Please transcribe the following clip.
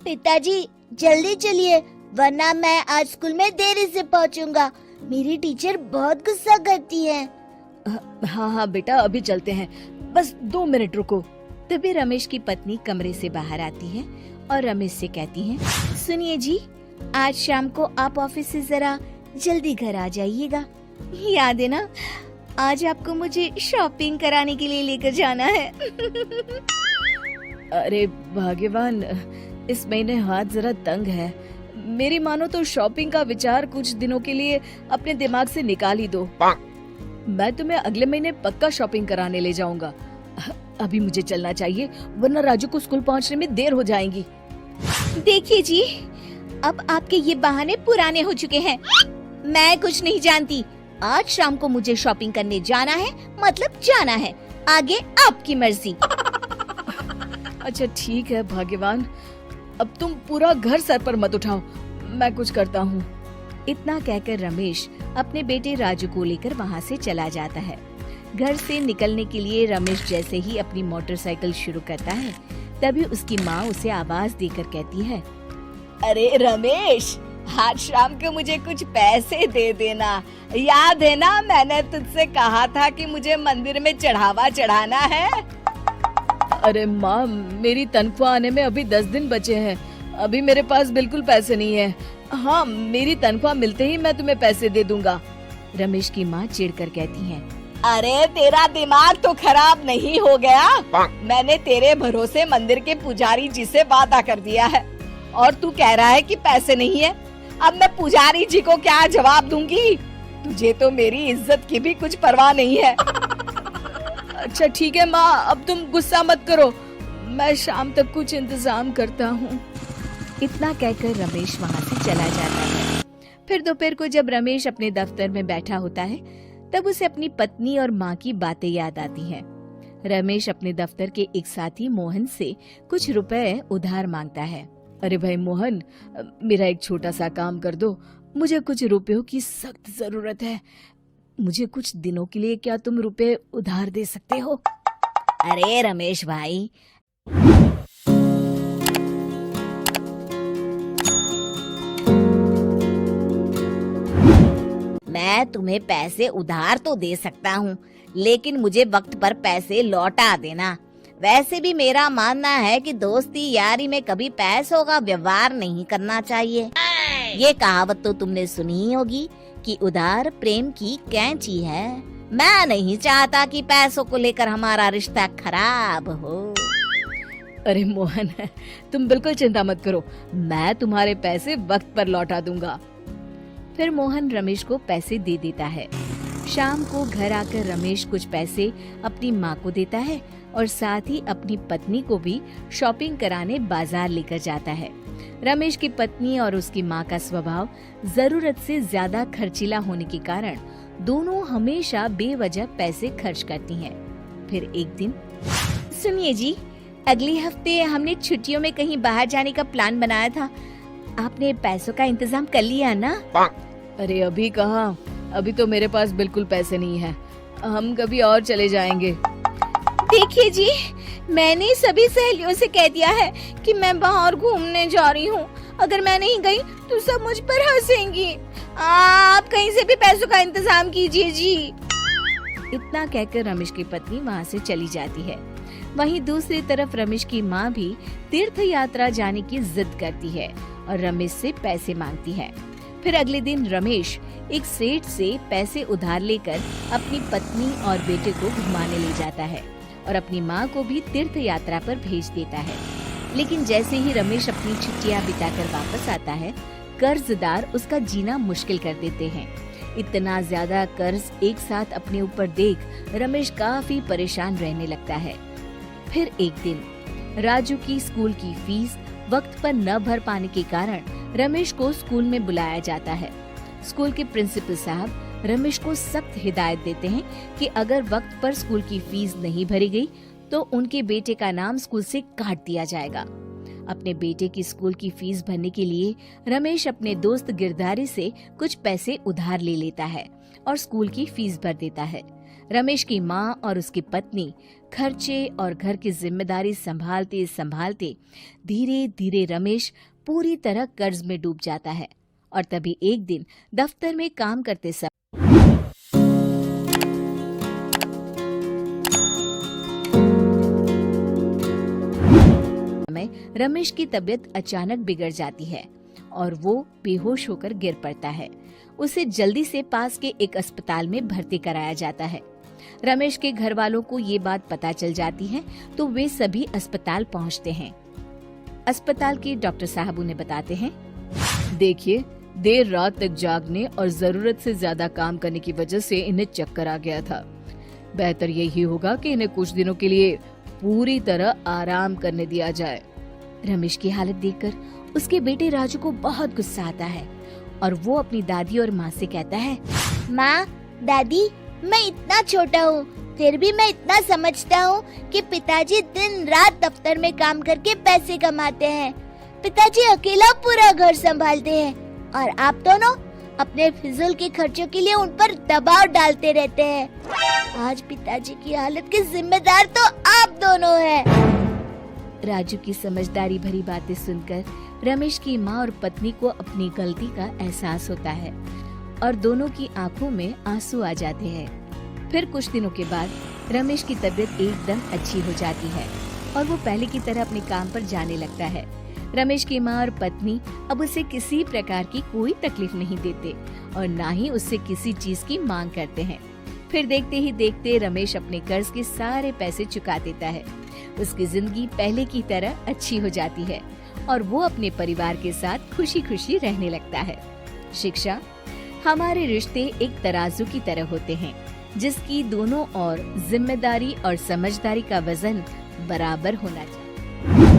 पिताजी जल्दी चलिए, वरना मैं आज स्कूल में देरी से पहुंचूंगा। मेरी टीचर बहुत गुस्सा करती है। हाँ हाँ बेटा, अभी चलते हैं, बस 2 मिनट रुको। तभी रमेश की पत्नी कमरे से बाहर आती है और रमेश से कहती है, सुनिए जी, आज शाम को आप ऑफिस से जरा जल्दी घर आ जाइएगा। याद है ना, आज आपको मुझे शॉपिंग कराने के लिए लेकर जाना है। अरे भाग्यवान, इस महीने हाथ जरा तंग है। मेरी मानो तो शॉपिंग का विचार कुछ दिनों के लिए अपने दिमाग से निकाल ही दो। मैं तुम्हें अगले महीने पक्का शॉपिंग कराने ले जाऊंगा। अभी मुझे चलना चाहिए, वरना राजू को स्कूल पहुंचने में देर हो जाएगी। देखिए जी, अब आपके ये बहाने पुराने हो चुके हैं। मैं कुछ नहीं जानती। आज शाम को मुझे शॉपिंग करने जाना है, मतलब जाना है। आगे आपकी मर्जी। अच्छा ठीक है भाग्यवान, अब तुम पूरा घर सर पर मत उठाओ, मैं कुछ करता हूँ। इतना कहकर रमेश अपने बेटे राजू को लेकर वहाँ से चला जाता है। घर से निकलने के लिए रमेश जैसे ही अपनी मोटरसाइकिल शुरू करता है, तभी उसकी माँ उसे आवाज देकर कहती है, अरे रमेश, आज शाम को मुझे कुछ पैसे दे देना। याद है ना, मैंने तुझसे कहा था कि मुझे मंदिर में चढ़ावा चढ़ाना है। अरे माँ, मेरी तनख्वाह आने में अभी 10 दिन बचे हैं। अभी मेरे पास बिल्कुल पैसे नहीं है। हाँ, मेरी तनख्वाह मिलते ही मैं तुम्हें पैसे दे दूंगा। रमेश की माँ चिढ़कर कहती है, अरे तेरा दिमाग तो खराब नहीं हो गया? मैंने तेरे भरोसे मंदिर के पुजारी जी से वादा कर दिया है और तू कह रहा है कि पैसे नहीं है। अब मैं पुजारी जी को क्या जवाब दूंगी? तुझे तो मेरी इज्जत की भी कुछ परवाह नहीं है। अच्छा ठीक है माँ, अब तुम गुस्सा मत करो, मैं शाम तक कुछ इंतजाम करता हूँ। इतना कहकर रमेश वहाँ से चला जाता है। फिर दोपहर को जब रमेश अपने दफ्तर में बैठा होता है, तब उसे अपनी पत्नी और माँ की बातें याद आती हैं। रमेश अपने दफ्तर के एक साथी मोहन से कुछ रुपए उधार मांगता है। अरे भाई मोहन, मेरा एक छोटा सा काम कर दो, मुझे कुछ रुपयों की सख्त जरूरत है। मुझे कुछ दिनों के लिए क्या तुम रुपए उधार दे सकते हो? अरे रमेश भाई, मैं तुम्हें पैसे उधार तो दे सकता हूँ, लेकिन मुझे वक्त पर पैसे लौटा देना। वैसे भी मेरा मानना है कि दोस्ती यारी में कभी पैसों का व्यवहार नहीं करना चाहिए। ये कहावत तो तुमने सुनी ही होगी कि उधार प्रेम की कैंची है। मैं नहीं चाहता कि पैसों को लेकर हमारा रिश्ता खराब हो। अरे मोहन, तुम बिल्कुल चिंता मत करो, मैं तुम्हारे पैसे वक्त पर लौटा दूंगा। फिर मोहन रमेश को पैसे दे देता है। शाम को घर आकर रमेश कुछ पैसे अपनी माँ को देता है और साथ ही अपनी पत्नी को भी शॉपिंग कराने बाजार लेकर जाता है। रमेश की पत्नी और उसकी माँ का स्वभाव जरूरत से ज्यादा खर्चीला होने के कारण दोनों हमेशा बेवजह पैसे खर्च करती हैं। फिर एक दिन, सुनिए जी, अगले हफ्ते हमने छुट्टियों में कहीं बाहर जाने का प्लान बनाया था। आपने पैसों का इंतजाम कर लिया ना? अरे अभी कहाँ, अभी तो मेरे पास बिल्कुल पैसे नहीं है। हम कभी और चले जाएंगे। देखिए जी, मैंने सभी सहेलियों से कह दिया है कि मैं बाहर घूमने जा रही हूँ। अगर मैं नहीं गई तो सब मुझ पर हंसेंगी। आप कहीं से भी पैसों का इंतजाम कीजिए जी। इतना कहकर रमेश की पत्नी वहाँ से चली जाती है। वहीं दूसरी तरफ रमेश की माँ भी तीर्थ यात्रा जाने की जिद करती है और रमेश से पैसे मांगती है। फिर अगले दिन रमेश एक सेठ से पैसे उधार लेकर अपनी पत्नी और बेटे को घुमाने ले जाता है और अपनी माँ को भी तीर्थ यात्रा पर भेज देता है। लेकिन जैसे ही रमेश अपनी छुट्टियाँ बिताकर वापस आता है, कर्जदार उसका जीना मुश्किल कर देते हैं। इतना ज्यादा कर्ज एक साथ अपने ऊपर देख रमेश काफी परेशान रहने लगता है। फिर एक दिन राजू की स्कूल की फीस वक्त पर न भर पाने के कारण रमेश को स्कूल में बुलाया जाता है। स्कूल के प्रिंसिपल साहब रमेश को सख्त हिदायत देते हैं कि अगर वक्त पर स्कूल की फीस नहीं भरी गई तो उनके बेटे का नाम स्कूल से काट दिया जाएगा। अपने बेटे की स्कूल की फीस भरने के लिए रमेश अपने दोस्त गिरधारी से कुछ पैसे उधार ले लेता है और स्कूल की फीस भर देता है। रमेश की माँ और उसकी पत्नी खर्चे और घर की जिम्मेदारी संभालते संभालते धीरे धीरे रमेश पूरी तरह कर्ज में डूब जाता है। और तभी एक दिन दफ्तर में काम करते समय रमेश की तबीयत अचानक बिगड़ जाती है और वो बेहोश होकर गिर पड़ता है। उसे जल्दी से पास के एक अस्पताल में भर्ती कराया जाता है। रमेश के घर वालों को ये बात पता चल जाती है तो वे सभी अस्पताल पहुंचते हैं। अस्पताल के डॉक्टर साहब उन्हें बताते हैं, देखिए, देर रात तक जागने और जरूरत से ज्यादा काम करने की वजह से इन्हें चक्कर आ गया था। बेहतर यही होगा कि इन्हें कुछ दिनों के लिए पूरी तरह आराम करने दिया जाए। रमेश की हालत देखकर उसके बेटे राजू को बहुत गुस्सा आता है और वो अपनी दादी और माँ से कहता है, माँ, दादी, मैं इतना छोटा हूँ, फिर भी मैं इतना समझता हूँ कि पिताजी दिन रात दफ्तर में काम करके पैसे कमाते हैं। पिताजी अकेला पूरा घर संभालते हैं और आप दोनों अपने फिजूल के खर्चों के लिए उन पर दबाव डालते रहते हैं। आज पिताजी की हालत के जिम्मेदार तो आप दोनों हैं। राजू की समझदारी भरी बातें सुनकर रमेश की माँ और पत्नी को अपनी गलती का एहसास होता है और दोनों की आंखों में आंसू आ जाते हैं। फिर कुछ दिनों के बाद रमेश की तबीयत एकदम अच्छी हो जाती है और वो पहले की तरह अपने काम पर जाने लगता है। रमेश की माँ और पत्नी अब उसे किसी प्रकार की कोई तकलीफ नहीं देते और ना ही उससे किसी चीज की मांग करते हैं। फिर देखते ही देखते रमेश अपने कर्ज के सारे पैसे चुका देता है। उसकी जिंदगी पहले की तरह अच्छी हो जाती है और वो अपने परिवार के साथ खुशी खुशी रहने लगता है। शिक्षा, हमारे रिश्ते एक तराजू की तरह होते हैं जिसकी दोनों ओर जिम्मेदारी और समझदारी का वजन बराबर होना चाहिए।